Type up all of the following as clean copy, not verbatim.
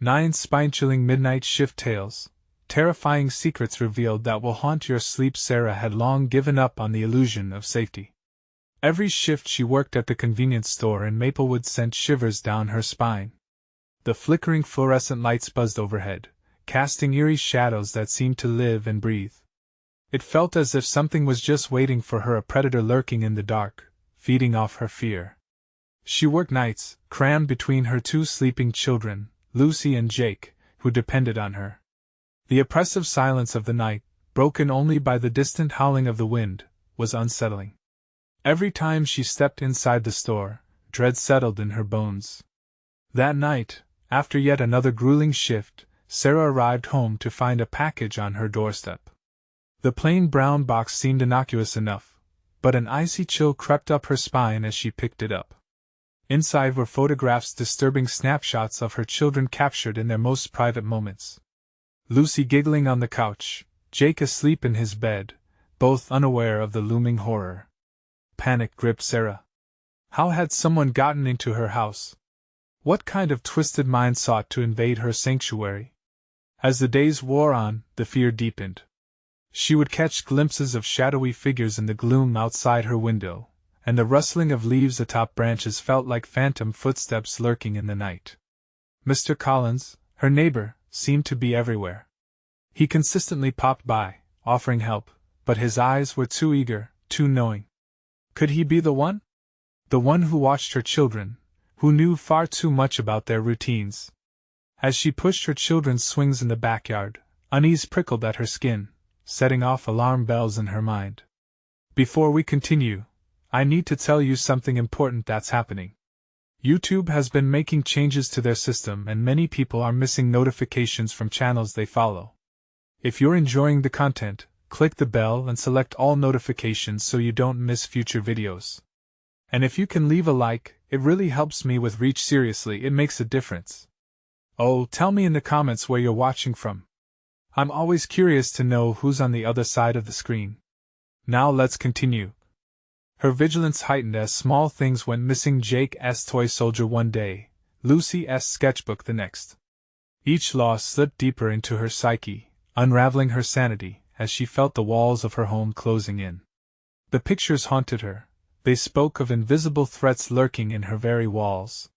9 spine-chilling midnight shift tales, terrifying secrets revealed that will haunt your sleep. Sarah had long given up on the illusion of safety. Every shift she worked at the convenience store in Maplewood sent shivers down her spine. The flickering fluorescent lights buzzed overhead, casting eerie shadows that seemed to live and breathe. It felt as if something was just waiting for her, a predator lurking in the dark, feeding off her fear. She worked nights, crammed between her 2 sleeping children, Lucy and Jake, who depended on her. The oppressive silence of the night, broken only by the distant howling of the wind, was unsettling. Every time she stepped inside the store, dread settled in her bones. That night, after yet another grueling shift, Sarah arrived home to find a package on her doorstep. The plain brown box seemed innocuous enough, but an icy chill crept up her spine as she picked it up. Inside were photographs, disturbing snapshots of her children captured in their most private moments. Lucy giggling on the couch, Jake asleep in his bed, both unaware of the looming horror. Panic gripped Sarah. How had someone gotten into her house? What kind of twisted mind sought to invade her sanctuary? As the days wore on, the fear deepened. She would catch glimpses of shadowy figures in the gloom outside her window, and the rustling of leaves atop branches felt like phantom footsteps lurking in the night. Mr. Collins, her neighbor, seemed to be everywhere. He consistently popped by, offering help, but his eyes were too eager, too knowing. Could he be the one? The one who watched her children, who knew far too much about their routines. As she pushed her children's swings in the backyard, unease prickled at her skin, setting off alarm bells in her mind. Before we continue, I need to tell you something important that's happening. YouTube has been making changes to their system, and many people are missing notifications from channels they follow. If you're enjoying the content, click the bell and select all notifications so you don't miss future videos. And if you can leave a like, it really helps me with reach. Seriously, it makes a difference. Oh, tell me in the comments where you're watching from. I'm always curious to know who's on the other side of the screen. Now let's continue. Her vigilance heightened as small things went missing: Jake's toy soldier one day, Lucy's sketchbook the next. Each loss slipped deeper into her psyche, unraveling her sanity as she felt the walls of her home closing in. The pictures haunted her. They spoke of invisible threats lurking in her very walls.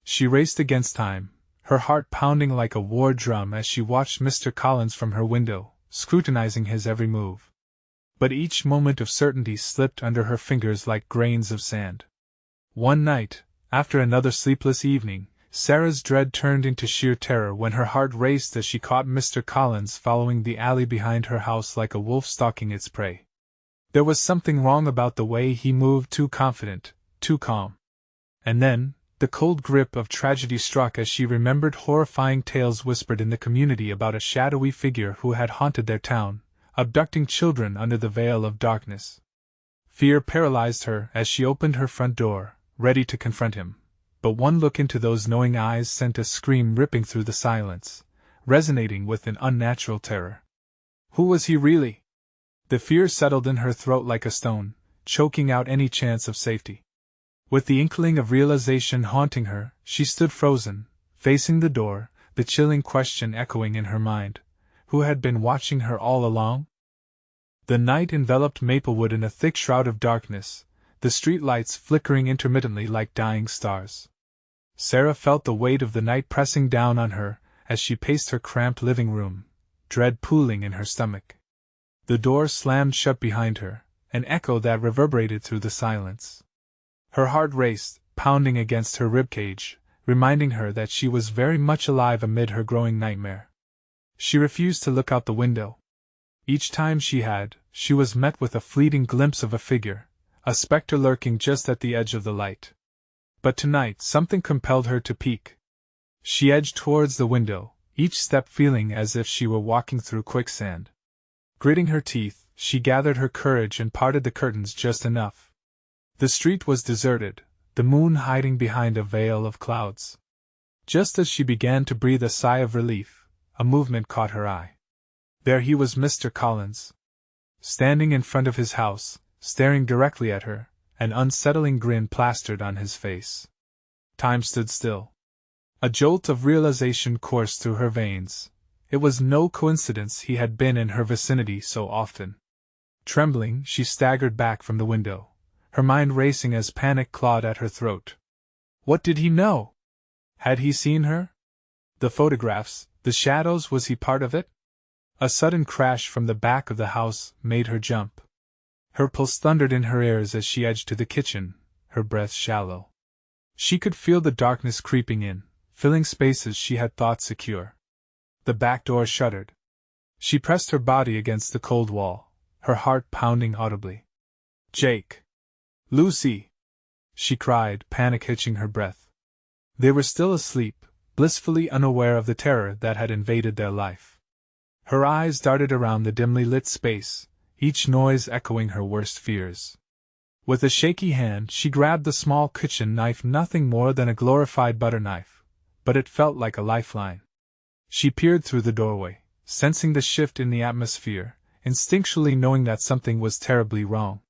She raced against time, her heart pounding like a war drum as she watched Mr. Collins from her window, scrutinizing his every move. But each moment of certainty slipped under her fingers like grains of sand. One night, after another sleepless evening, Sarah's dread turned into sheer terror when her heart raced as she caught Mr. Collins following the alley behind her house like a wolf stalking its prey. There was something wrong about the way he moved, too confident, too calm. And then, the cold grip of tragedy struck as she remembered horrifying tales whispered in the community about a shadowy figure who had haunted their town, abducting children under the veil of darkness. Fear paralyzed her as she opened her front door, ready to confront him, but one look into those knowing eyes sent a scream ripping through the silence, resonating with an unnatural terror. Who was he really? The fear settled in her throat like a stone, choking out any chance of safety. With the inkling of realization haunting her, she stood frozen, facing the door, the chilling question echoing in her mind. Who had been watching her all along? The night enveloped Maplewood in a thick shroud of darkness, the street lights flickering intermittently like dying stars. Sarah felt the weight of the night pressing down on her as she paced her cramped living room, dread pooling in her stomach. The door slammed shut behind her, an echo that reverberated through the silence. Her heart raced, pounding against her ribcage, reminding her that she was very much alive amid her growing nightmare. She refused to look out the window. Each time she was met with a fleeting glimpse of a figure, a specter lurking just at the edge of the light. But tonight something compelled her to peek. She edged towards the window, each step feeling as if she were walking through quicksand. Gritting her teeth, she gathered her courage and parted the curtains just enough. The street was deserted, the moon hiding behind a veil of clouds. Just as she began to breathe a sigh of relief, a movement caught her eye. There he was, Mr. Collins. Standing in front of his house, staring directly at her, an unsettling grin plastered on his face. Time stood still. A jolt of realization coursed through her veins. It was no coincidence he had been in her vicinity so often. Trembling, she staggered back from the window, her mind racing as panic clawed at her throat. What did he know? Had he seen her? The photographs, the shadows, was he part of it? A sudden crash from the back of the house made her jump. Her pulse thundered in her ears as she edged to the kitchen, her breath shallow. She could feel the darkness creeping in, filling spaces she had thought secure. The back door shuddered. She pressed her body against the cold wall, her heart pounding audibly. Jake! Lucy! She cried, panic hitching her breath. They were still asleep, blissfully unaware of the terror that had invaded their life. Her eyes darted around the dimly lit space, each noise echoing her worst fears. With a shaky hand, she grabbed the small kitchen knife, nothing more than a glorified butter knife, but it felt like a lifeline. She peered through the doorway, sensing the shift in the atmosphere, instinctually knowing that something was terribly wrong.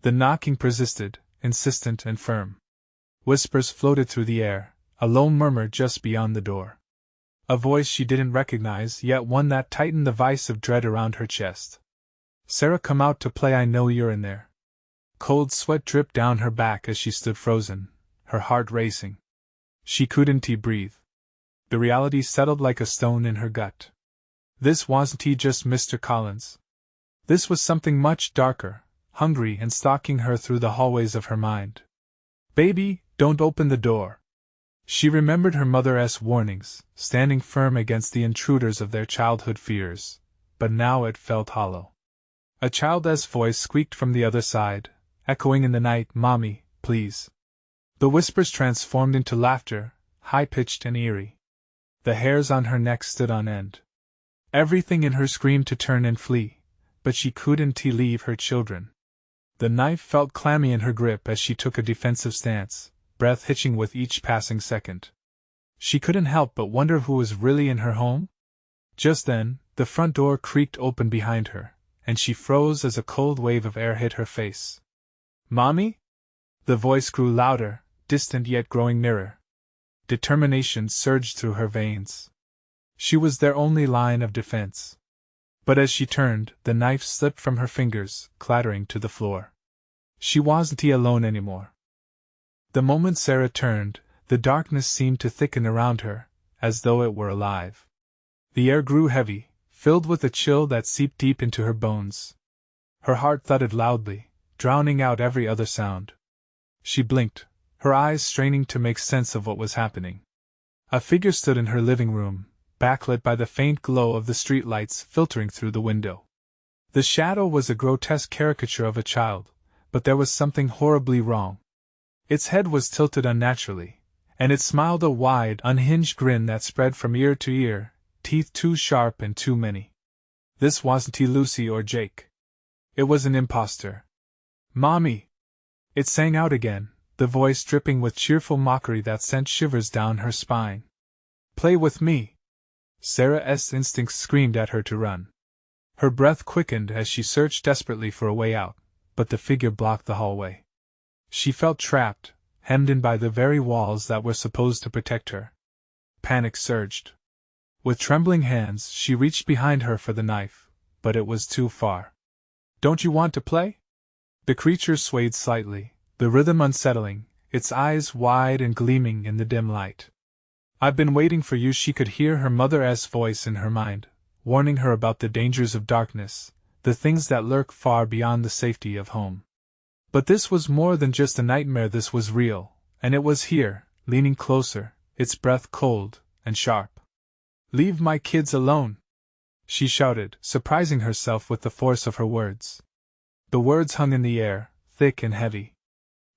The knocking persisted, insistent and firm. Whispers floated through the air, a low murmur just beyond the door. A voice she didn't recognize, yet one that tightened the vice of dread around her chest. Sarah, come out to play, I know you're in there. Cold sweat dripped down her back as she stood frozen, her heart racing. She couldn't breathe. The reality settled like a stone in her gut. This wasn't just Mr. Collins. This was something much darker, hungry and stalking her through the hallways of her mind. Baby, don't open the door. She remembered her mother's warnings, standing firm against the intruders of their childhood fears, but now it felt hollow. A child's voice squeaked from the other side, echoing in the night, Mommy, please. The whispers transformed into laughter, high-pitched and eerie. The hairs on her neck stood on end. Everything in her screamed to turn and flee, but she couldn't leave her children. The knife felt clammy in her grip as she took a defensive stance, breath hitching with each passing second. She couldn't help but wonder who was really in her home. Just then, the front door creaked open behind her, and she froze as a cold wave of air hit her face. Mommy? The voice grew louder, distant yet growing nearer. Determination surged through her veins. She was their only line of defense. But as she turned, the knife slipped from her fingers, clattering to the floor. She wasn't alone anymore. The moment Sarah turned, the darkness seemed to thicken around her, as though it were alive. The air grew heavy, filled with a chill that seeped deep into her bones. Her heart thudded loudly, drowning out every other sound. She blinked, her eyes straining to make sense of what was happening. A figure stood in her living room, backlit by the faint glow of the streetlights filtering through the window. The shadow was a grotesque caricature of a child, but there was something horribly wrong. Its head was tilted unnaturally, and it smiled a wide, unhinged grin that spread from ear to ear, teeth too sharp and too many. This wasn't Lucy or Jake. It was an impostor. Mommy! It sang out again, the voice dripping with cheerful mockery that sent shivers down her spine. Play with me! Sarah's instincts screamed at her to run. Her breath quickened as she searched desperately for a way out, but the figure blocked the hallway. She felt trapped, hemmed in by the very walls that were supposed to protect her. Panic surged. With trembling hands, she reached behind her for the knife, but it was too far. Don't you want to play? The creature swayed slightly, the rhythm unsettling, its eyes wide and gleaming in the dim light. I've been waiting for you. She could hear her mother's voice in her mind, warning her about the dangers of darkness, the things that lurk far beyond the safety of home. But this was more than just a nightmare. This was real, and it was here, leaning closer, its breath cold and sharp. Leave my kids alone! She shouted, surprising herself with the force of her words. The words hung in the air, thick and heavy.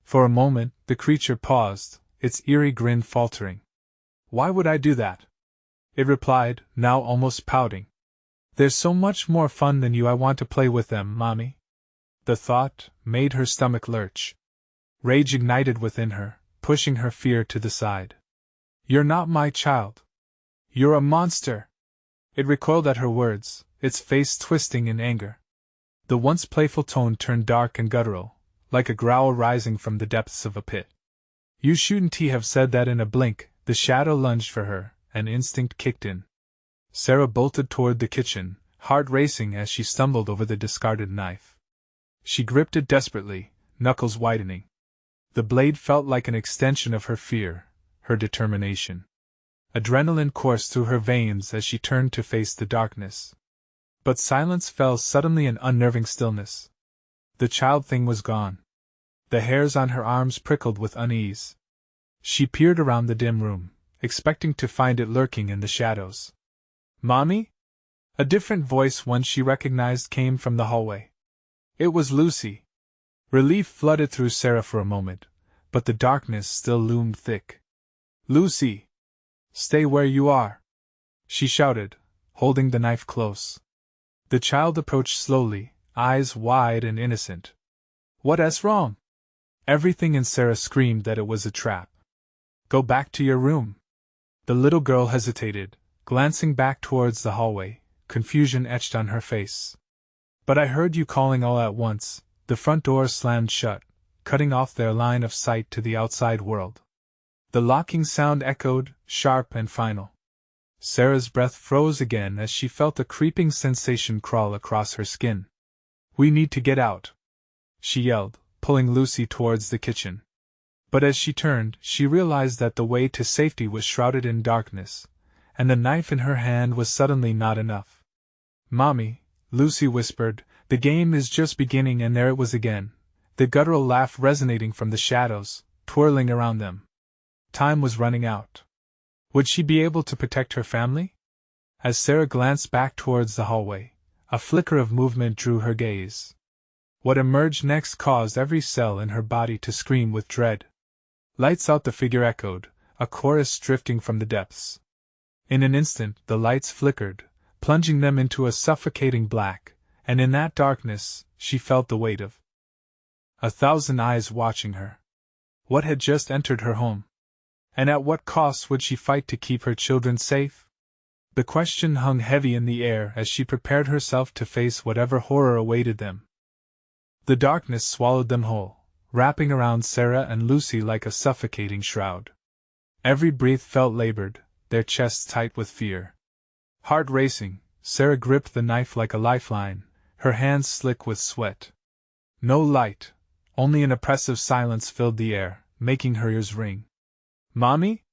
For a moment, the creature paused, its eerie grin faltering. Why would I do that? It replied, now almost pouting. There's so much more fun than you. I want to play with them, Mommy. The thought made her stomach lurch. Rage ignited within her, pushing her fear to the side. You're not my child. You're a monster. It recoiled at her words, its face twisting in anger. The once playful tone turned dark and guttural, like a growl rising from the depths of a pit. You shouldn't have said that. In a blink, The shadow lunged for her, and instinct kicked in. Sarah bolted toward the kitchen, heart racing as she stumbled over the discarded knife. She gripped it desperately, knuckles widening. The blade felt like an extension of her fear, her determination. Adrenaline coursed through her veins as she turned to face the darkness. But silence fell suddenly in unnerving stillness. The child thing was gone. The hairs on her arms prickled with unease. She peered around the dim room, expecting to find it lurking in the shadows. "Mommy?" A different voice, one she recognized, came from the hallway. It was Lucy. Relief flooded through Sarah for a moment, but the darkness still loomed thick. "Lucy! Stay where you are!" she shouted, holding the knife close. The child approached slowly, eyes wide and innocent. "What's wrong?" Everything in Sarah screamed that it was a trap. "Go back to your room." The little girl hesitated, glancing back towards the hallway, confusion etched on her face. "But I heard you calling all at once." The front door slammed shut, cutting off their line of sight to the outside world. The locking sound echoed, sharp and final. Sarah's breath froze again as she felt a creeping sensation crawl across her skin. "We need to get out," she yelled, pulling Lucy towards the kitchen. But as she turned, she realized that the way to safety was shrouded in darkness, and the knife in her hand was suddenly not enough. "Mommy," Lucy whispered, "the game is just beginning," and there it was again, the guttural laugh resonating from the shadows, twirling around them. Time was running out. Would she be able to protect her family? As Sarah glanced back towards the hallway, a flicker of movement drew her gaze. What emerged next caused every cell in her body to scream with dread. "Lights out!" the figure echoed, a chorus drifting from the depths. In an instant, the lights flickered, plunging them into a suffocating black, and in that darkness, she felt the weight of 1,000 eyes watching her. What had just entered her home? And at what cost would she fight to keep her children safe? The question hung heavy in the air as she prepared herself to face whatever horror awaited them. The darkness swallowed them whole, wrapping around Sarah and Lucy like a suffocating shroud. Every breath felt labored, their chests tight with fear. Heart racing, Sarah gripped the knife like a lifeline, her hands slick with sweat. No light, only an oppressive silence filled the air, making her ears ring. "Mommy?"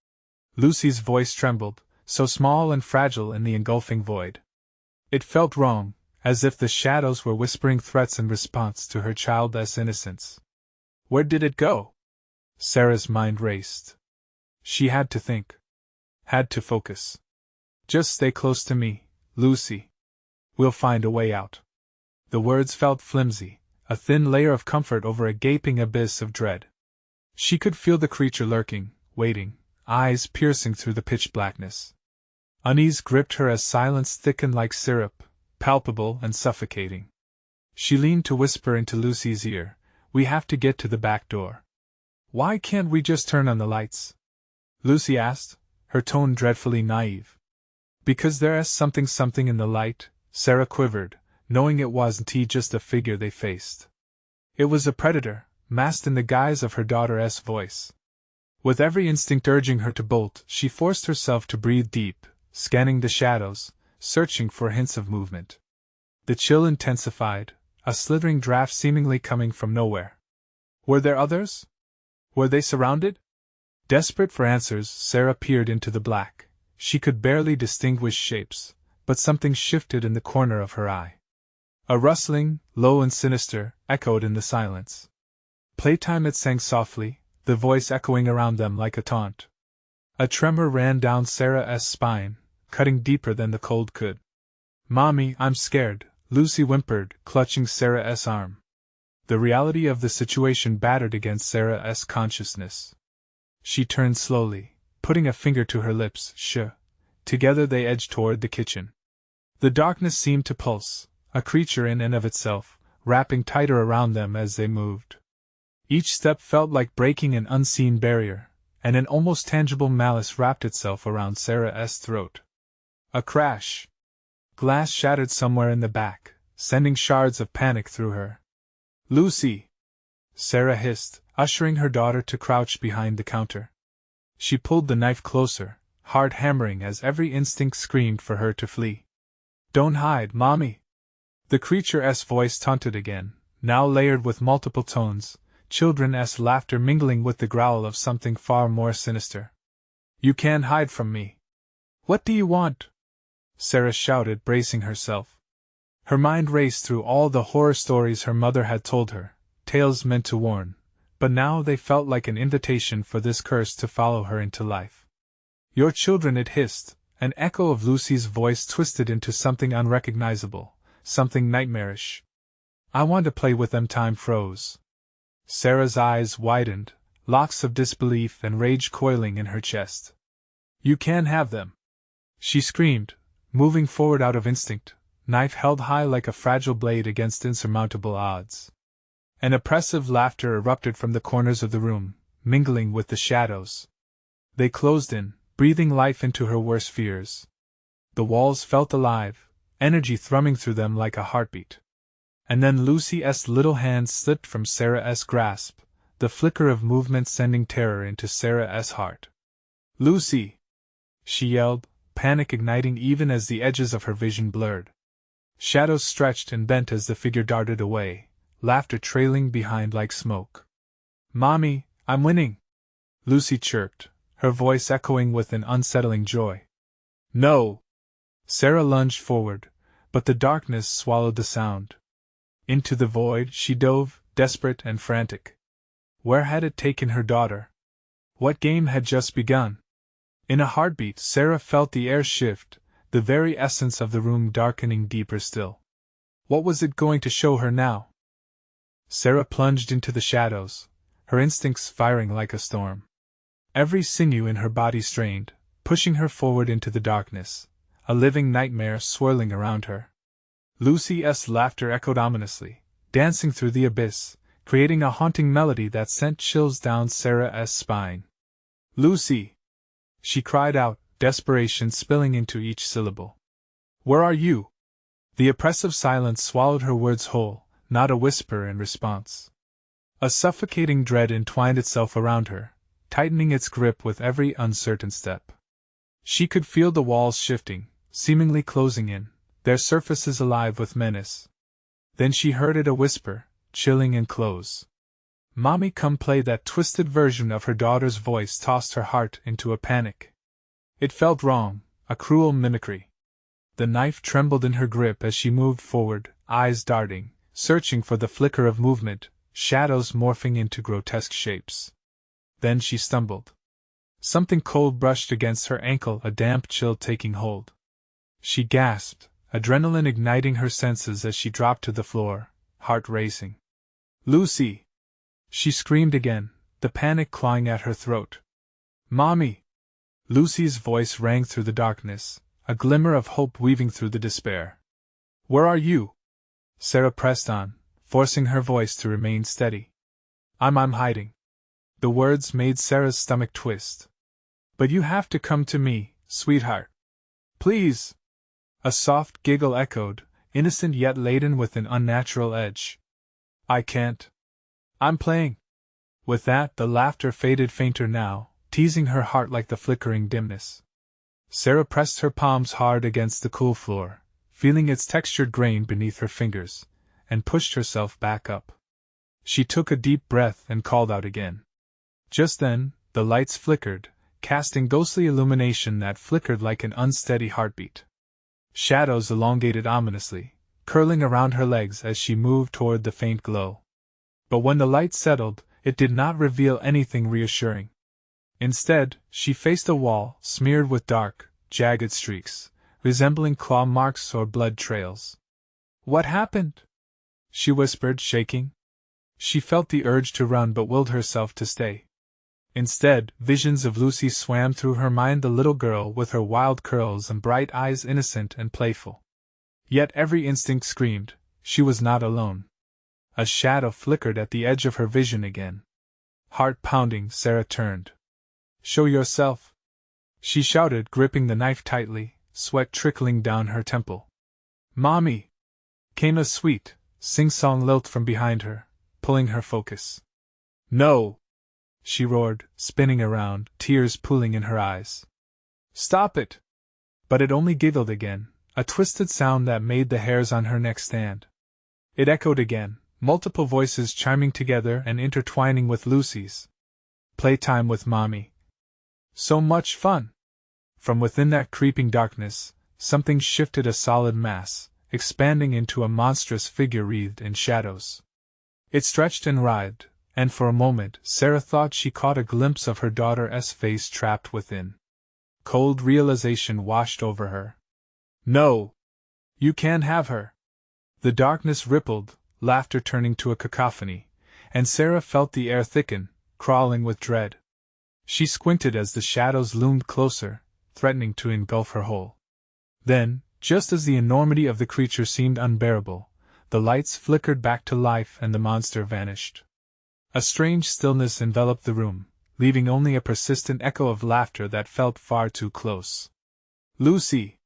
Lucy's voice trembled, so small and fragile in the engulfing void. It felt wrong, as if the shadows were whispering threats in response to her childless innocence. Where did it go? Sarah's mind raced. She had to think. Had to focus. "Just stay close to me, Lucy. We'll find a way out." The words felt flimsy, a thin layer of comfort over a gaping abyss of dread. She could feel the creature lurking, waiting, eyes piercing through the pitch blackness. Unease gripped her as silence thickened like syrup, palpable and suffocating. She leaned to whisper into Lucy's ear, "We have to get to the back door." "Why can't we just turn on the lights?" Lucy asked, her tone dreadfully naive. "Because there's something in the light," Sarah quivered, knowing it wasn't just a figure they faced. It was a predator, masked in the guise of her daughter's voice. With every instinct urging her to bolt, she forced herself to breathe deep, scanning the shadows, searching for hints of movement. The chill intensified, a slithering draft seemingly coming from nowhere. Were there others? Were they surrounded? Desperate for answers, Sarah peered into the black. She could barely distinguish shapes, but something shifted in the corner of her eye. A rustling, low and sinister, echoed in the silence. "Playtime," it sang softly, the voice echoing around them like a taunt. A tremor ran down Sarah's spine, cutting deeper than the cold could. "Mommy, I'm scared," Lucy whimpered, clutching Sarah's arm. The reality of the situation battered against Sarah's consciousness. She turned slowly, putting a finger to her lips. "Shh." Together they edged toward the kitchen. The darkness seemed to pulse, a creature in and of itself, wrapping tighter around them as they moved. Each step felt like breaking an unseen barrier, and an almost tangible malice wrapped itself around Sarah's throat. A crash. Glass shattered somewhere in the back, sending shards of panic through her. "Lucy!" Sarah hissed, ushering her daughter to crouch behind the counter. She pulled the knife closer, heart hammering as every instinct screamed for her to flee. "Don't hide, Mommy!" The creature's voice taunted again, now layered with multiple tones, children's laughter mingling with the growl of something far more sinister. "You can't hide from me." "What do you want?" Sarah shouted, bracing herself. Her mind raced through all the horror stories her mother had told her, tales meant to warn, but now they felt like an invitation for this curse to follow her into life. "Your children," it hissed, an echo of Lucy's voice twisted into something unrecognizable, something nightmarish. "I want to play with them." Time froze. Sarah's eyes widened, locks of disbelief and rage coiling in her chest. "You can't have them!" she screamed, moving forward out of instinct, knife held high like a fragile blade against insurmountable odds. An oppressive laughter erupted from the corners of the room, mingling with the shadows. They closed in, breathing life into her worst fears. The walls felt alive, energy thrumming through them like a heartbeat. And then Lucy's little hand slipped from Sarah's grasp, the flicker of movement sending terror into Sarah's heart. "Lucy!" she yelled, panic igniting even as the edges of her vision blurred. Shadows stretched and bent as the figure darted away, laughter trailing behind like smoke. "Mommy, I'm winning!" Lucy chirped, her voice echoing with an unsettling joy. "No!" Sarah lunged forward, but the darkness swallowed the sound. Into the void she dove, desperate and frantic. Where had it taken her daughter? What game had just begun? In a heartbeat, Sarah felt the air shift, the very essence of the room darkening deeper still. What was it going to show her now? Sarah plunged into the shadows, her instincts firing like a storm. Every sinew in her body strained, pushing her forward into the darkness, a living nightmare swirling around her. Lucy's laughter echoed ominously, dancing through the abyss, creating a haunting melody that sent chills down Sarah's spine. "Lucy!" she cried out, desperation spilling into each syllable. "Where are you?" The oppressive silence swallowed her words whole, not a whisper in response. A suffocating dread entwined itself around her, tightening its grip with every uncertain step. She could feel the walls shifting, seemingly closing in, their surfaces alive with menace. Then she heard it, a whisper, chilling and close. "Mommy, come play." That twisted version of her daughter's voice tossed her heart into a panic. It felt wrong, a cruel mimicry. The knife trembled in her grip as she moved forward, eyes darting, searching for the flicker of movement, shadows morphing into grotesque shapes. Then she stumbled. Something cold brushed against her ankle, a damp chill taking hold. She gasped, adrenaline igniting her senses as she dropped to the floor, heart racing. "Lucy!" she screamed again, the panic clawing at her throat. "Mommy!" Lucy's voice rang through the darkness, a glimmer of hope weaving through the despair. "Where are you?" Sarah pressed on, forcing her voice to remain steady. I'm hiding." The words made Sarah's stomach twist. "But you have to come to me, sweetheart. Please!" A soft giggle echoed, innocent yet laden with an unnatural edge. "I can't. I'm playing." With that, the laughter faded fainter now, teasing her heart like the flickering dimness. Sarah pressed her palms hard against the cool floor, feeling its textured grain beneath her fingers, and pushed herself back up. She took a deep breath and called out again. Just then, the lights flickered, casting ghostly illumination that flickered like an unsteady heartbeat. Shadows elongated ominously, curling around her legs as she moved toward the faint glow. But when the light settled, it did not reveal anything reassuring. Instead, she faced a wall smeared with dark, jagged streaks, resembling claw marks or blood trails. "What happened?" she whispered, shaking. She felt the urge to run but willed herself to stay. Instead, visions of Lucy swam through her mind, the little girl with her wild curls and bright eyes, innocent and playful. Yet every instinct screamed, she was not alone. A shadow flickered at the edge of her vision again. Heart pounding, Sarah turned. "Show yourself!" she shouted, gripping the knife tightly, sweat trickling down her temple. "Mommy!" came a sweet, sing-song lilt from behind her, pulling her focus. "No!" she roared, spinning around, tears pooling in her eyes. Stop it! But it only giggled again, a twisted sound that made the hairs on her neck stand. It echoed again, multiple voices chiming together and intertwining with Lucy's. Playtime with Mommy. So much fun! From within that creeping darkness, something shifted, a solid mass, expanding into a monstrous figure wreathed in shadows. It stretched and writhed, and for a moment Sarah thought she caught a glimpse of her daughter's face trapped within. Cold realization washed over her. No! You can't have her! The darkness rippled, laughter turning to a cacophony, and Sarah felt the air thicken, crawling with dread. She squinted as the shadows loomed closer, threatening to engulf her whole. Then, just as the enormity of the creature seemed unbearable, the lights flickered back to life and the monster vanished. A strange stillness enveloped the room, leaving only a persistent echo of laughter that felt far too close. Lucy!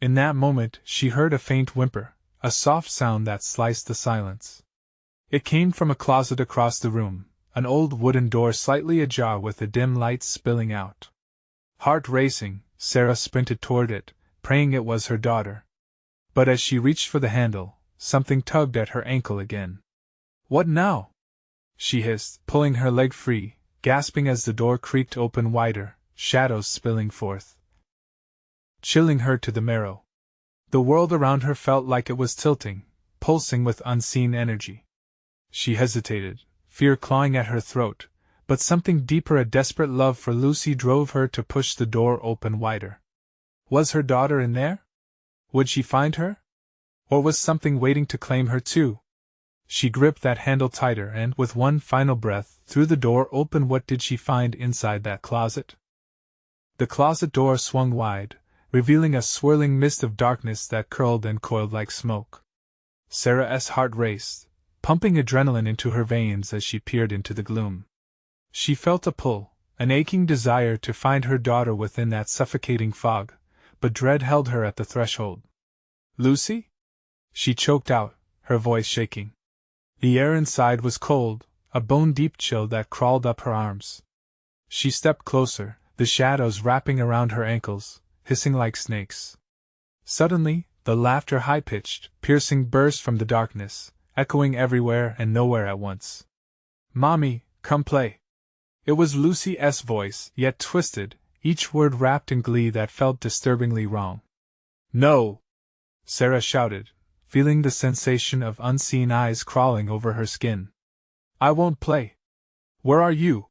In that moment she heard a faint whimper, a soft sound that sliced the silence. It came from a closet across the room, an old wooden door slightly ajar with the dim light spilling out. Heart racing, Sarah sprinted toward it, praying it was her daughter. But as she reached for the handle, something tugged at her ankle again. What now? She hissed, pulling her leg free, gasping as the door creaked open wider, shadows spilling forth, chilling her to the marrow. The world around her felt like it was tilting, pulsing with unseen energy. She hesitated, fear clawing at her throat, but something deeper, a desperate love for Lucy, drove her to push the door open wider. Was her daughter in there? Would she find her? Or was something waiting to claim her too? She gripped that handle tighter and, with one final breath, threw the door open. What did she find inside that closet? The closet door swung wide, revealing a swirling mist of darkness that curled and coiled like smoke. Sarah's heart raced, pumping adrenaline into her veins as she peered into the gloom. She felt a pull, an aching desire to find her daughter within that suffocating fog, but dread held her at the threshold. Lucy? She choked out, her voice shaking. The air inside was cold, a bone-deep chill that crawled up her arms. She stepped closer, the shadows wrapping around her ankles, hissing like snakes. Suddenly, the laughter, high-pitched, piercing, burst from the darkness, echoing everywhere and nowhere at once. Mommy, come play. It was Lucy's voice, yet twisted, each word wrapped in glee that felt disturbingly wrong. No! Sarah shouted, feeling the sensation of unseen eyes crawling over her skin. I won't play. Where are you?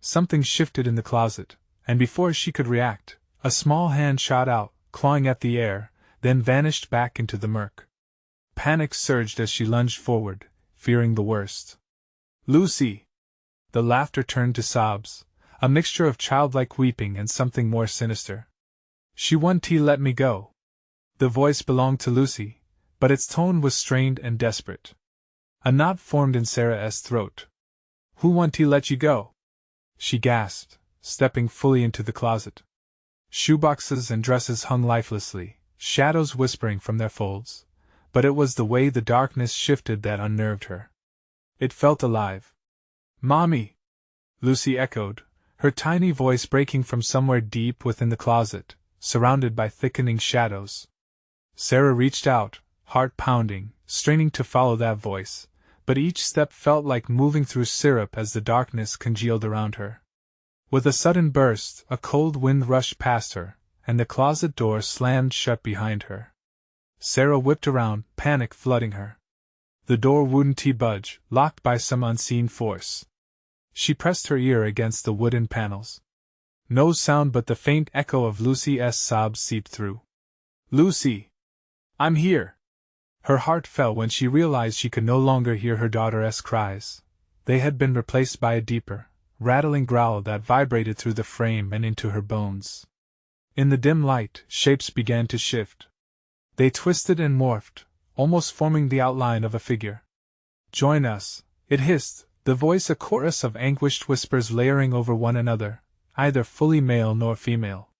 Something shifted in the closet, and before she could react, a small hand shot out, clawing at the air, then vanished back into the murk. Panic surged as she lunged forward, fearing the worst. Lucy! The laughter turned to sobs, a mixture of childlike weeping and something more sinister. She won't let me go. The voice belonged to Lucy, but its tone was strained and desperate. A knot formed in Sarah's throat. Who won't let you go? She gasped, stepping fully into the closet. Shoeboxes and dresses hung lifelessly, shadows whispering from their folds, but it was the way the darkness shifted that unnerved her. It felt alive. Mommy! Lucy echoed, her tiny voice breaking from somewhere deep within the closet, surrounded by thickening shadows. Sarah reached out, heart pounding, straining to follow that voice, but each step felt like moving through syrup as the darkness congealed around her. With a sudden burst, a cold wind rushed past her, and the closet door slammed shut behind her. Sarah whipped around, panic flooding her. The door wouldn't budge, locked by some unseen force. She pressed her ear against the wooden panels. No sound but the faint echo of Lucy's sobs seeped through. Lucy! I'm here! Her heart fell when she realized she could no longer hear her daughter's cries. They had been replaced by a deeper, rattling growl that vibrated through the frame and into her bones. In the dim light, shapes began to shift. They twisted and morphed, almost forming the outline of a figure. Join us, it hissed, the voice a chorus of anguished whispers layering over one another, either fully male nor female.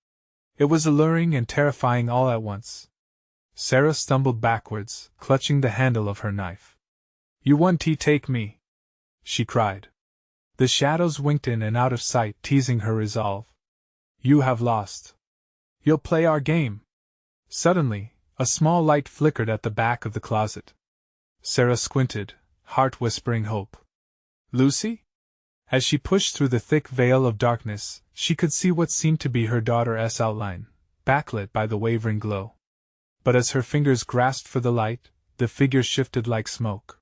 It was alluring and terrifying all at once. Sarah stumbled backwards, clutching the handle of her knife. You won't take me? She cried. The shadows winked in and out of sight, teasing her resolve. You have lost. You'll play our game. Suddenly, a small light flickered at the back of the closet. Sarah squinted, heart whispering hope. Lucy? As she pushed through the thick veil of darkness, she could see what seemed to be her daughter's outline, backlit by the wavering glow. But as her fingers grasped for the light, the figure shifted like smoke.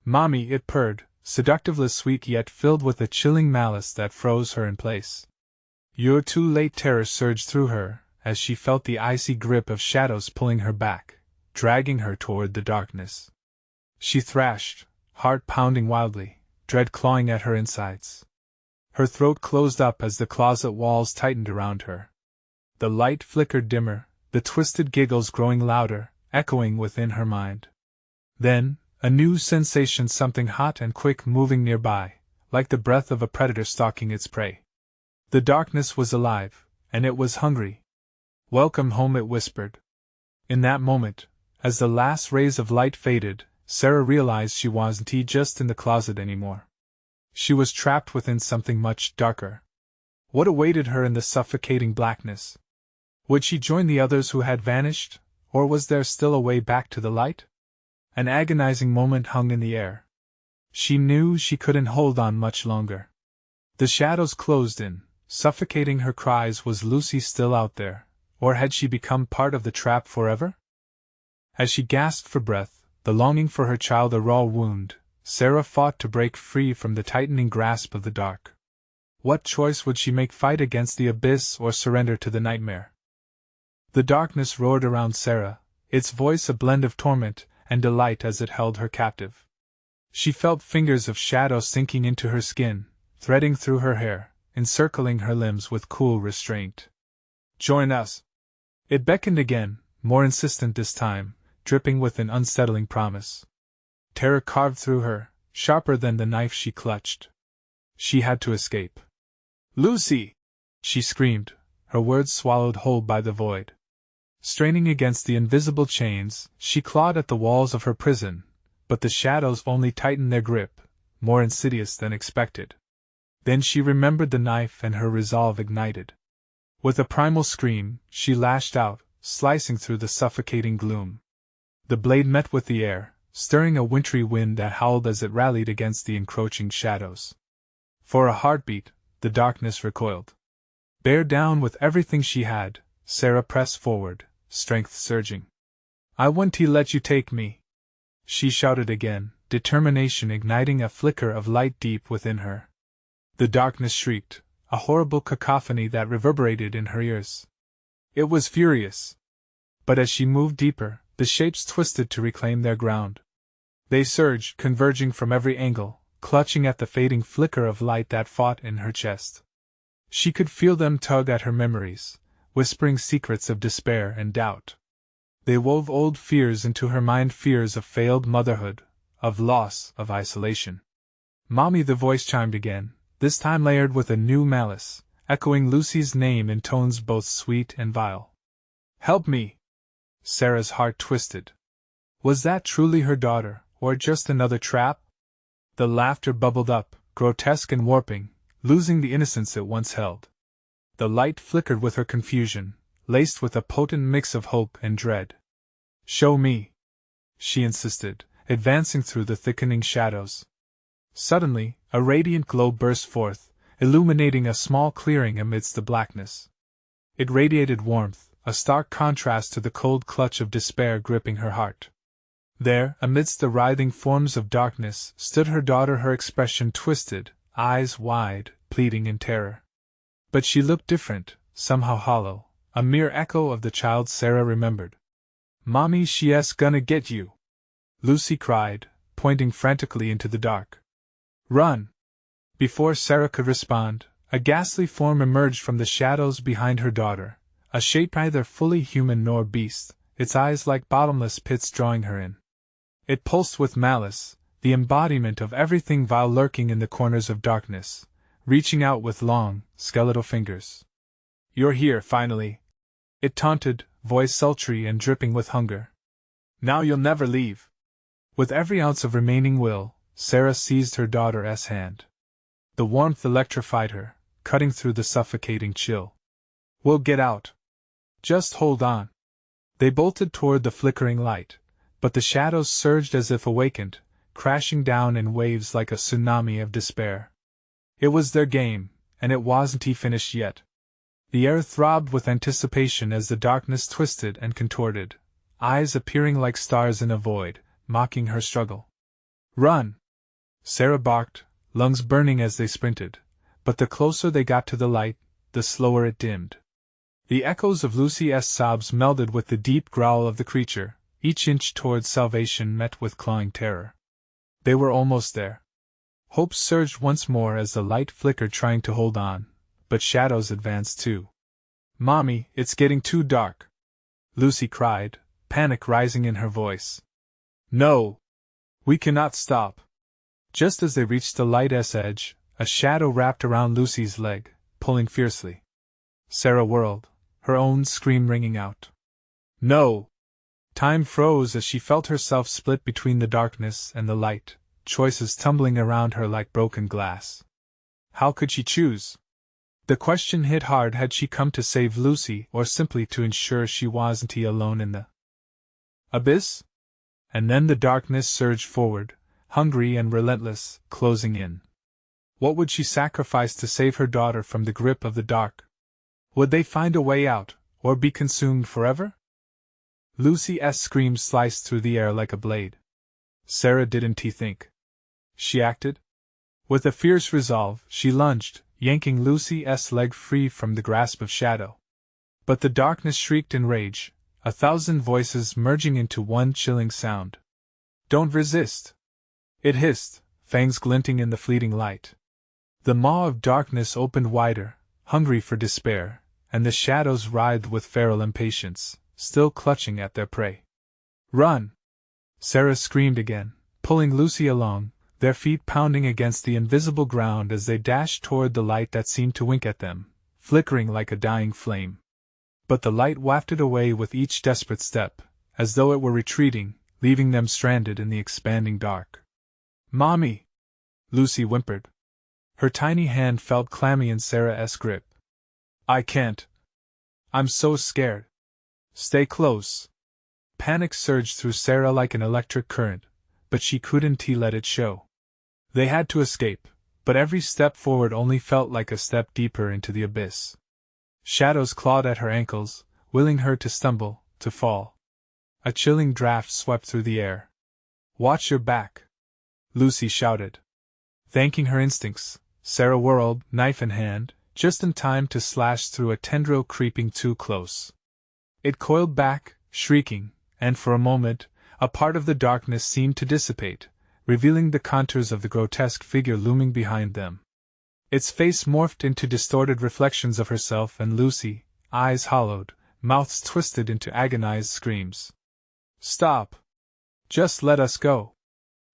Mommy, it purred, seductively sweet yet filled with a chilling malice that froze her in place. You're too late. Terror surged through her, as she felt the icy grip of shadows pulling her back, dragging her toward the darkness. She thrashed, heart pounding wildly, dread clawing at her insides. Her throat closed up as the closet walls tightened around her. The light flickered dimmer, the twisted giggles growing louder, echoing within her mind. Then, a new sensation, something hot and quick moving nearby, like the breath of a predator stalking its prey. The darkness was alive, and it was hungry. Welcome home, it whispered. In that moment, as the last rays of light faded, Sarah realized she wasn't just in the closet anymore. She was trapped within something much darker. What awaited her in the suffocating blackness? Would she join the others who had vanished, or was there still a way back to the light? An agonizing moment hung in the air. She knew she couldn't hold on much longer. The shadows closed in, suffocating her cries. Was Lucy still out there, or had she become part of the trap forever? As she gasped for breath, the longing for her child a raw wound, Sarah fought to break free from the tightening grasp of the dark. What choice would she make? Fight against the abyss or surrender to the nightmare? The darkness roared around Sarah, its voice a blend of torment and delight as it held her captive. She felt fingers of shadow sinking into her skin, threading through her hair, encircling her limbs with cool restraint. Join us! It beckoned again, more insistent this time, dripping with an unsettling promise. Terror carved through her, sharper than the knife she clutched. She had to escape. Lucy! She screamed, her words swallowed whole by the void. Straining against the invisible chains, she clawed at the walls of her prison, but the shadows only tightened their grip, more insidious than expected. Then she remembered the knife and her resolve ignited. With a primal scream, she lashed out, slicing through the suffocating gloom. The blade met with the air, stirring a wintry wind that howled as it rallied against the encroaching shadows. For a heartbeat, the darkness recoiled. Bear down with everything she had, Sarah pressed forward, strength surging. I won't let you take me! She shouted again, determination igniting a flicker of light deep within her. The darkness shrieked, a horrible cacophony that reverberated in her ears. It was furious. But as she moved deeper, the shapes twisted to reclaim their ground. They surged, converging from every angle, clutching at the fading flicker of light that fought in her chest. She could feel them tug at her memories, whispering secrets of despair and doubt. They wove old fears into her mind, fears of failed motherhood, of loss, of isolation. Mommy, the voice chimed again, this time layered with a new malice, echoing Lucy's name in tones both sweet and vile. Help me! Sarah's heart twisted. Was that truly her daughter, or just another trap? The laughter bubbled up, grotesque and warping, losing the innocence it once held. The light flickered with her confusion, laced with a potent mix of hope and dread. Show me! She insisted, advancing through the thickening shadows. Suddenly, a radiant glow burst forth, illuminating a small clearing amidst the blackness. It radiated warmth, a stark contrast to the cold clutch of despair gripping her heart. There, amidst the writhing forms of darkness, stood her daughter, her expression twisted, eyes wide, pleading in terror. But she looked different, somehow hollow, a mere echo of the child Sarah remembered. Mommy, she's gonna get you! Lucy cried, pointing frantically into the dark. Run! Before Sarah could respond, a ghastly form emerged from the shadows behind her daughter, a shape neither fully human nor beast, its eyes like bottomless pits drawing her in. It pulsed with malice, the embodiment of everything vile lurking in the corners of darkness, reaching out with long, skeletal fingers. You're here, finally! It taunted, voice sultry and dripping with hunger. Now you'll never leave! With every ounce of remaining will, Sarah seized her daughter's hand. The warmth electrified her, cutting through the suffocating chill. "We'll get out. Just hold on." They bolted toward the flickering light, but the shadows surged as if awakened, crashing down in waves like a tsunami of despair. It was their game, and it wasn't finished yet. The air throbbed with anticipation as the darkness twisted and contorted, eyes appearing like stars in a void, mocking her struggle. "Run!" Sarah barked, lungs burning as they sprinted, but the closer they got to the light, the slower it dimmed. The echoes of Lucy's sobs melded with the deep growl of the creature, each inch towards salvation met with clawing terror. They were almost there. Hope surged once more as the light flickered, trying to hold on, but shadows advanced too. "Mommy, it's getting too dark," Lucy cried, panic rising in her voice. "No! We cannot stop." Just as they reached the light's edge, a shadow wrapped around Lucy's leg, pulling fiercely. Sarah whirled, her own scream ringing out. "No!" Time froze as she felt herself split between the darkness and the light, choices tumbling around her like broken glass. How could she choose? The question hit hard. Had she come to save Lucy, or simply to ensure she wasn't alone in the abyss? And then the darkness surged forward, hungry and relentless, closing in. What would she sacrifice to save her daughter from the grip of the dark? Would they find a way out, or be consumed forever? Lucy's scream sliced through the air like a blade. Sarah didn't think. She acted. With a fierce resolve, she lunged, yanking Lucy's leg free from the grasp of shadow. But the darkness shrieked in rage, 1,000 voices merging into one chilling sound. "Don't resist!" It hissed, fangs glinting in the fleeting light. The maw of darkness opened wider, hungry for despair, and the shadows writhed with feral impatience, still clutching at their prey. "Run!" Sarah screamed again, pulling Lucy along, their feet pounding against the invisible ground as they dashed toward the light that seemed to wink at them, flickering like a dying flame. But the light wafted away with each desperate step, as though it were retreating, leaving them stranded in the expanding dark. "Mommy!" Lucy whimpered. Her tiny hand felt clammy in Sarah's grip. "I can't. I'm so scared." "Stay close." Panic surged through Sarah like an electric current, but she couldn't let it show. They had to escape, but every step forward only felt like a step deeper into the abyss. Shadows clawed at her ankles, willing her to stumble, to fall. A chilling draft swept through the air. "Watch your back," Lucy shouted. Thanking her instincts, Sarah whirled, knife in hand, just in time to slash through a tendril creeping too close. It coiled back, shrieking, and for a moment, a part of the darkness seemed to dissipate, revealing the contours of the grotesque figure looming behind them. Its face morphed into distorted reflections of herself and Lucy, eyes hollowed, mouths twisted into agonized screams. "Stop! Just let us go!"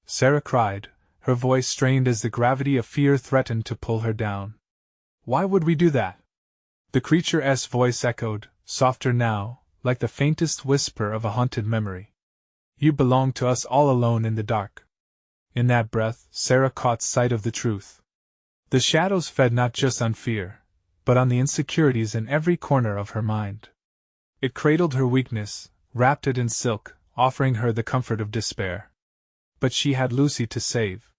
Sarah cried, her voice strained as the gravity of fear threatened to pull her down. "Why would we do that?" The creature's voice echoed, softer now, like the faintest whisper of a haunted memory. "You belong to us all alone in the dark." In that breath, Sarah caught sight of the truth. The shadows fed not just on fear, but on the insecurities in every corner of her mind. It cradled her weakness, wrapped it in silk, offering her the comfort of despair. But she had Lucy to save.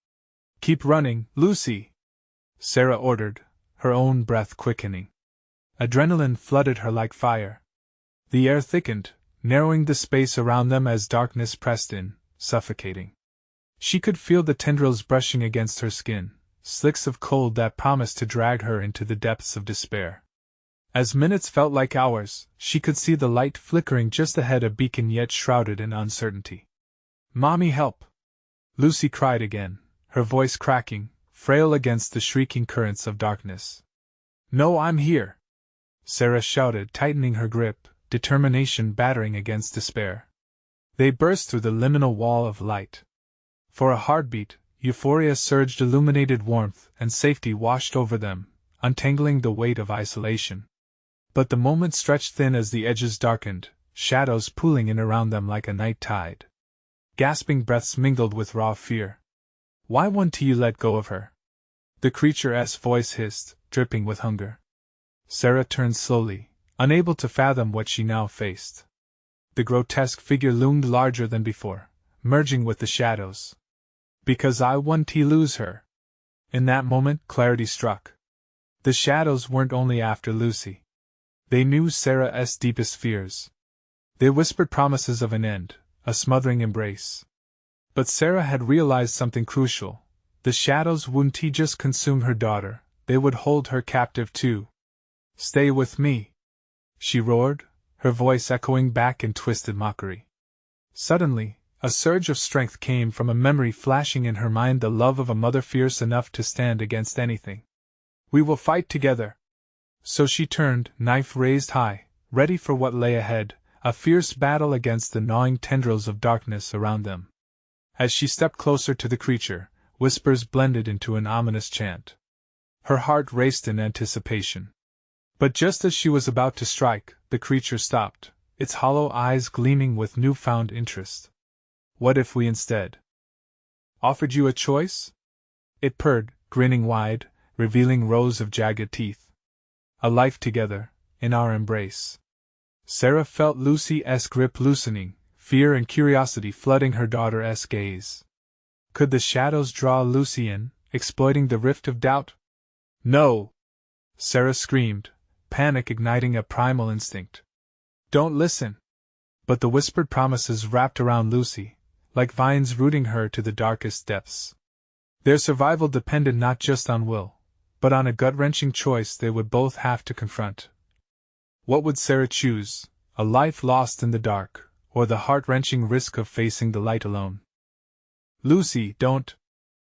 "Keep running, Lucy!" Sarah ordered, her own breath quickening. Adrenaline flooded her like fire. The air thickened, narrowing the space around them as darkness pressed in, suffocating. She could feel the tendrils brushing against her skin, slicks of cold that promised to drag her into the depths of despair. As minutes felt like hours, she could see the light flickering just ahead, a beacon yet shrouded in uncertainty. "Mommy, help!" Lucy cried again, her voice cracking, frail against the shrieking currents of darkness. "No, I'm here!" Sarah shouted, tightening her grip, determination battering against despair. They burst through the liminal wall of light. For a heartbeat, euphoria surged, illuminated warmth and safety washed over them, untangling the weight of isolation. But the moment stretched thin as the edges darkened, shadows pooling in around them like a night tide. Gasping breaths mingled with raw fear. Why wouldn't you let go of her? The creature's voice hissed, dripping with hunger. Sarah turned slowly, unable to fathom what she now faced. The grotesque figure loomed larger than before, merging with the shadows. Because I want to lose her. In that moment, clarity struck. The shadows weren't only after Lucy. They knew Sarah's deepest fears. They whispered promises of an end, a smothering embrace. But Sarah had realized something crucial. The shadows wouldn't just consume her daughter, they would hold her captive too. Stay with me, she roared, her voice echoing back in twisted mockery. Suddenly, a surge of strength came from a memory flashing in her mind, the love of a mother fierce enough to stand against anything. We will fight together. So she turned, knife raised high, ready for what lay ahead, a fierce battle against the gnawing tendrils of darkness around them. As she stepped closer to the creature, whispers blended into an ominous chant. Her heart raced in anticipation. But just as she was about to strike, the creature stopped, its hollow eyes gleaming with newfound interest. What if we instead offered you a choice? It purred, grinning wide, revealing rows of jagged teeth. A life together, in our embrace. Sarah felt Lucy's grip loosening, fear and curiosity flooding her daughter's gaze. Could the shadows draw Lucy in, exploiting the rift of doubt? No! Sarah screamed, panic igniting a primal instinct. Don't listen! But the whispered promises wrapped around Lucy, like vines rooting her to the darkest depths. Their survival depended not just on will, but on a gut-wrenching choice they would both have to confront. What would Sarah choose, a life lost in the dark, or the heart-wrenching risk of facing the light alone? Lucy, don't!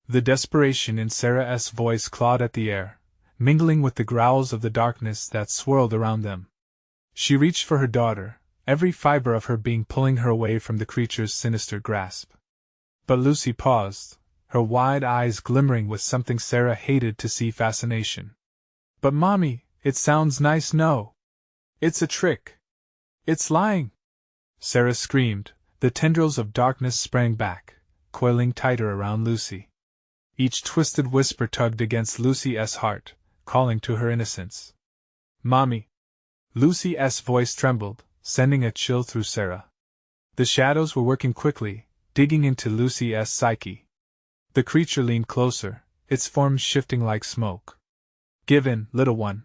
The desperation in Sarah's voice clawed at the air, mingling with the growls of the darkness that swirled around them. She reached for her daughter, every fiber of her being pulling her away from the creature's sinister grasp. But Lucy paused, her wide eyes glimmering with something Sarah hated to see: fascination. But Mommy, it sounds nice. No. It's a trick. It's lying. Sarah screamed, the tendrils of darkness sprang back, coiling tighter around Lucy. Each twisted whisper tugged against Lucy's heart, calling to her innocence. Mommy! Lucy's voice trembled, sending a chill through Sarah. The shadows were working quickly, digging into Lucy's psyche. The creature leaned closer, its form shifting like smoke. Give in, little one.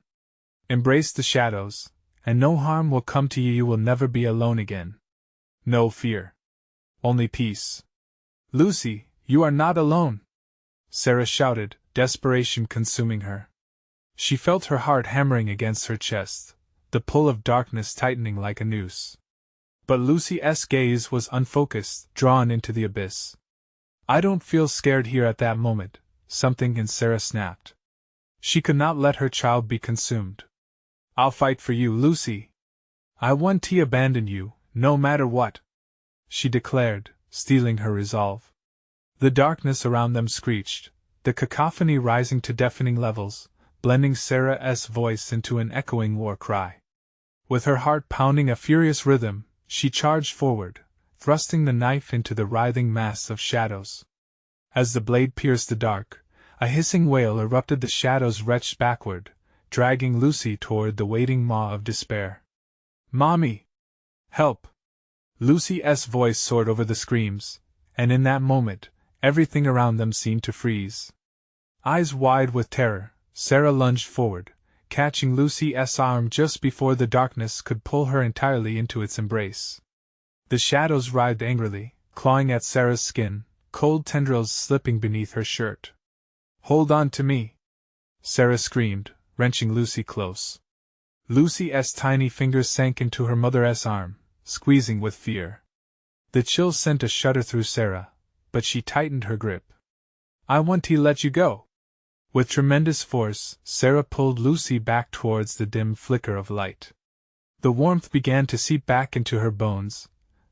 Embrace the shadows, and no harm will come to you. You will never be alone again. No fear. Only peace. Lucy, you are not alone! Sarah shouted, desperation consuming her. She felt her heart hammering against her chest, the pull of darkness tightening like a noose. But Lucy's gaze was unfocused, drawn into the abyss. I don't feel scared here. At that moment, something in Sarah snapped. She could not let her child be consumed. I'll fight for you, Lucy. I won't abandon you, no matter what, she declared, steeling her resolve. The darkness around them screeched, the cacophony rising to deafening levels, blending Sarah's voice into an echoing war cry. With her heart pounding a furious rhythm, she charged forward, thrusting the knife into the writhing mass of shadows. As the blade pierced the dark, a hissing wail erupted. The shadows wretched backward, dragging Lucy toward the waiting maw of despair. Mommy! Help! Lucy's voice soared over the screams, and in that moment, everything around them seemed to freeze. Eyes wide with terror, Sarah lunged forward, catching Lucy's arm just before the darkness could pull her entirely into its embrace. The shadows writhed angrily, clawing at Sarah's skin, cold tendrils slipping beneath her shirt. Hold on to me! Sarah screamed, wrenching Lucy close. Lucy's tiny fingers sank into her mother's arm, squeezing with fear. The chill sent a shudder through Sarah, but she tightened her grip. I want to let you go! With tremendous force, Sarah pulled Lucy back towards the dim flicker of light. The warmth began to seep back into her bones,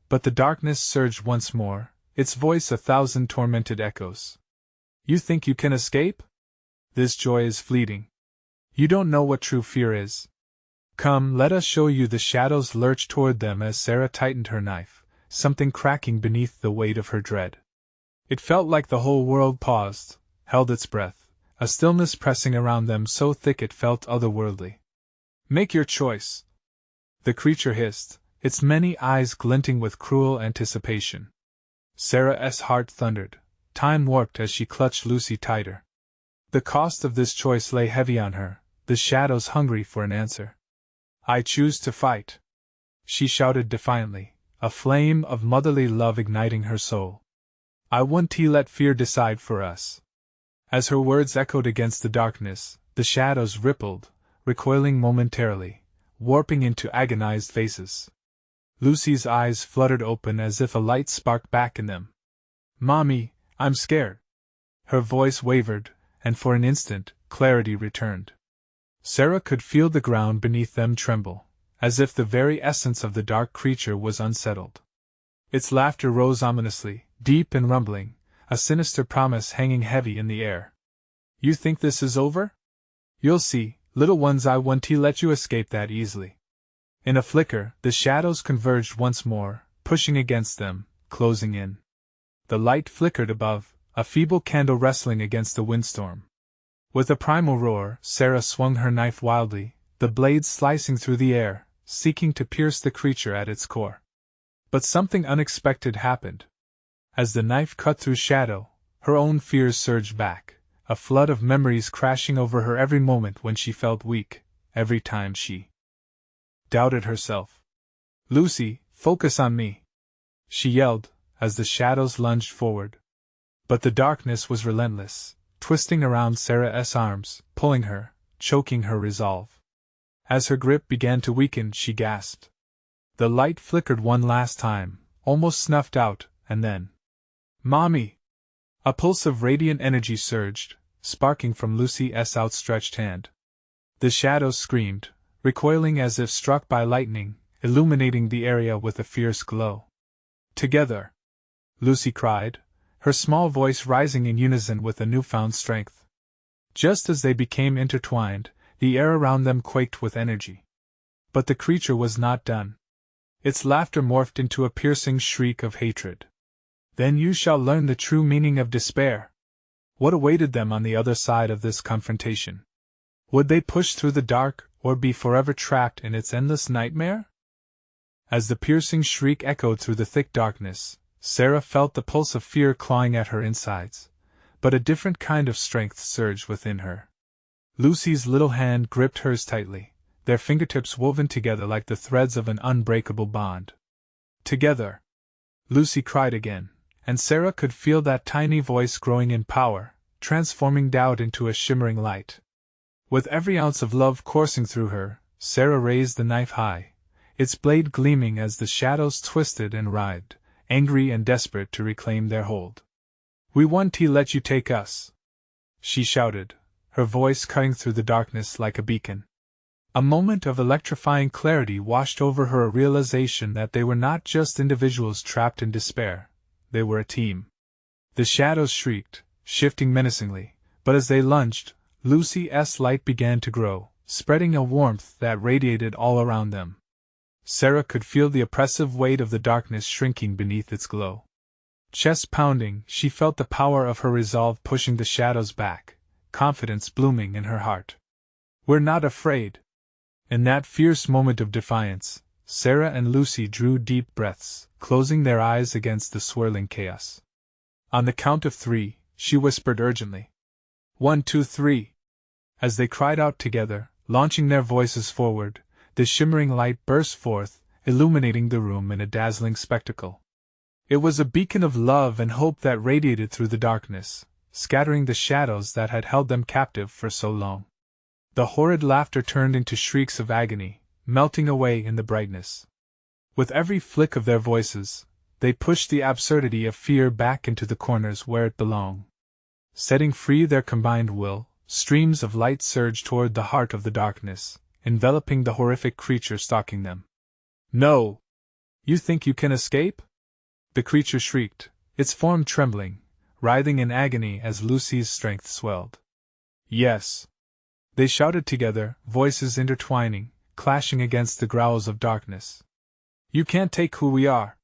but the darkness surged once more, its voice a thousand tormented echoes. You think you can escape? This joy is fleeting. You don't know what true fear is. Come, let us show you. The shadows lurched toward them as Sarah tightened her knife, something cracking beneath the weight of her dread. It felt like the whole world paused, held its breath, a stillness pressing around them so thick it felt otherworldly. "Make your choice," the creature hissed, its many eyes glinting with cruel anticipation. Sarah's heart thundered, time warped as she clutched Lucy tighter. The cost of this choice lay heavy on her, the shadows hungry for an answer. "I choose to fight," she shouted defiantly, a flame of motherly love igniting her soul. "I won't let fear decide for us." As her words echoed against the darkness, the shadows rippled, recoiling momentarily, warping into agonized faces. Lucy's eyes fluttered open as if a light sparked back in them. "Mommy, I'm scared." Her voice wavered, and for an instant, clarity returned. Sarah could feel the ground beneath them tremble, as if the very essence of the dark creature was unsettled. Its laughter rose ominously, deep and rumbling, a sinister promise hanging heavy in the air. "You think this is over? You'll see, little ones, I won't let you escape that easily." In a flicker, the shadows converged once more, pushing against them, closing in. The light flickered above, a feeble candle wrestling against the windstorm. With a primal roar, Sarah swung her knife wildly, the blade slicing through the air, seeking to pierce the creature at its core. But something unexpected happened. As the knife cut through shadow, her own fears surged back, a flood of memories crashing over her every moment when she felt weak, every time she doubted herself. "Lucy, focus on me," she yelled, as the shadows lunged forward. But the darkness was relentless, twisting around Sarah's arms, pulling her, choking her resolve. As her grip began to weaken, she gasped. The light flickered one last time, almost snuffed out, and then, "Mommy!" A pulse of radiant energy surged, sparking from Lucy's outstretched hand. The shadows screamed, recoiling as if struck by lightning, illuminating the area with a fierce glow. "Together!" Lucy cried, her small voice rising in unison with a newfound strength. Just as they became intertwined, the air around them quaked with energy. But the creature was not done. Its laughter morphed into a piercing shriek of hatred. "Then you shall learn the true meaning of despair." What awaited them on the other side of this confrontation? Would they push through the dark, or be forever trapped in its endless nightmare? As the piercing shriek echoed through the thick darkness, Sarah felt the pulse of fear clawing at her insides, but a different kind of strength surged within her. Lucy's little hand gripped hers tightly, their fingertips woven together like the threads of an unbreakable bond. "Together!" Lucy cried again, and Sarah could feel that tiny voice growing in power, transforming doubt into a shimmering light. With every ounce of love coursing through her, Sarah raised the knife high, its blade gleaming as the shadows twisted and writhed, angry and desperate to reclaim their hold. "We won't let you take us!" she shouted, her voice cutting through the darkness like a beacon. A moment of electrifying clarity washed over her, a realization that they were not just individuals trapped in despair, they were a team. The shadows shrieked, shifting menacingly, but as they lunged, Lucy's light began to grow, spreading a warmth that radiated all around them. Sarah could feel the oppressive weight of the darkness shrinking beneath its glow. Chest pounding, she felt the power of her resolve pushing the shadows back, confidence blooming in her heart. "We're not afraid." In that fierce moment of defiance, Sarah and Lucy drew deep breaths, closing their eyes against the swirling chaos. On the count of 3, she whispered urgently. 1, 2, 3. As they cried out together, launching their voices forward, the shimmering light burst forth, illuminating the room in a dazzling spectacle. It was a beacon of love and hope that radiated through the darkness, scattering the shadows that had held them captive for so long. The horrid laughter turned into shrieks of agony, melting away in the brightness. With every flick of their voices, they pushed the absurdity of fear back into the corners where it belonged. Setting free their combined will, streams of light surged toward the heart of the darkness, enveloping the horrific creature stalking them. "No! You think you can escape?" the creature shrieked, its form trembling, writhing in agony as Lucy's strength swelled. "Yes!" they shouted together, voices intertwining, clashing against the growls of darkness. "You can't take who we are!"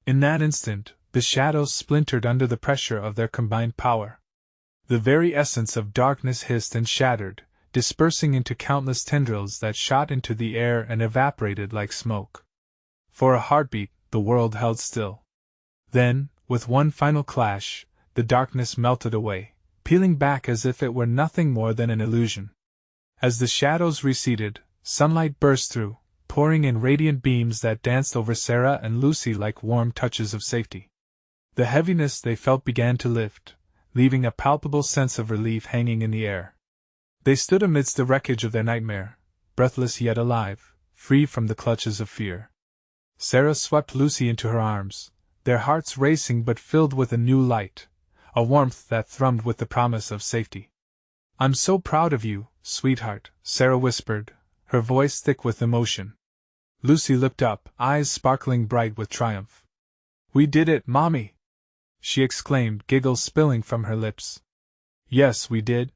In that instant, the shadows splintered under the pressure of their combined power. The very essence of darkness hissed and shattered, dispersing into countless tendrils that shot into the air and evaporated like smoke. For a heartbeat, the world held still. Then, with one final clash, the darkness melted away, peeling back as if it were nothing more than an illusion. As the shadows receded, sunlight burst through, pouring in radiant beams that danced over Sarah and Lucy like warm touches of safety. The heaviness they felt began to lift, leaving a palpable sense of relief hanging in the air. They stood amidst the wreckage of their nightmare, breathless yet alive, free from the clutches of fear. Sarah swept Lucy into her arms, their hearts racing but filled with a new light, a warmth that thrummed with the promise of safety. "I'm so proud of you, sweetheart," Sarah whispered, her voice thick with emotion. Lucy looked up, eyes sparkling bright with triumph. "We did it, Mommy!" she exclaimed, giggles spilling from her lips. "Yes, we did."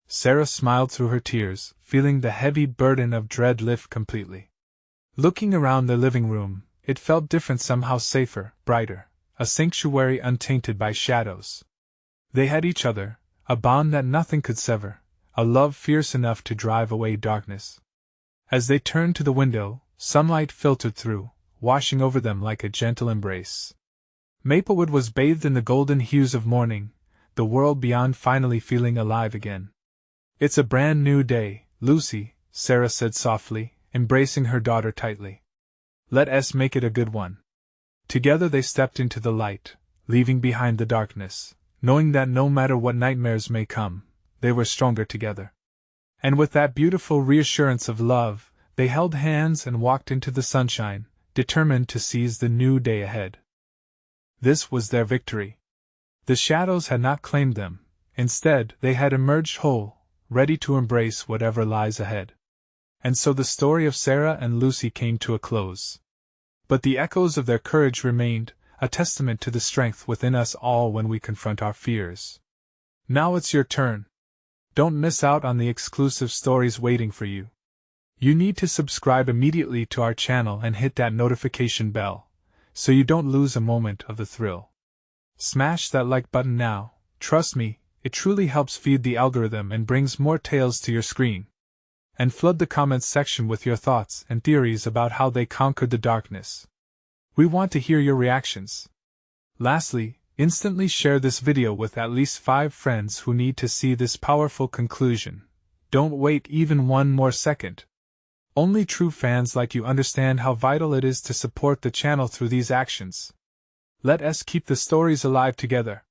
Sarah smiled through her tears, feeling the heavy burden of dread lift completely. Looking around their living room, it felt different, somehow safer, brighter, a sanctuary untainted by shadows. They had each other, a bond that nothing could sever, a love fierce enough to drive away darkness. As they turned to the window, sunlight filtered through, washing over them like a gentle embrace. Maplewood was bathed in the golden hues of morning, the world beyond finally feeling alive again. "It's a brand new day, Lucy," Sarah said softly, embracing her daughter tightly. "Let us make it a good one." Together they stepped into the light, leaving behind the darkness, knowing that no matter what nightmares may come, they were stronger together. And with that beautiful reassurance of love, they held hands and walked into the sunshine, determined to seize the new day ahead. This was their victory. The shadows had not claimed them, instead, they had emerged whole, ready to embrace whatever lies ahead. And so the story of Sarah and Lucy came to a close. But the echoes of their courage remained, a testament to the strength within us all when we confront our fears. Now it's your turn. Don't miss out on the exclusive stories waiting for you. You need to subscribe immediately to our channel and hit that notification bell, so you don't lose a moment of the thrill. Smash that like button now, trust me, it truly helps feed the algorithm and brings more tales to your screen. And flood the comments section with your thoughts and theories about how they conquered the darkness. We want to hear your reactions. Lastly, instantly share this video with at least 5 friends who need to see this powerful conclusion. Don't wait even one more second. Only true fans like you understand how vital it is to support the channel through these actions. Let us keep the stories alive together.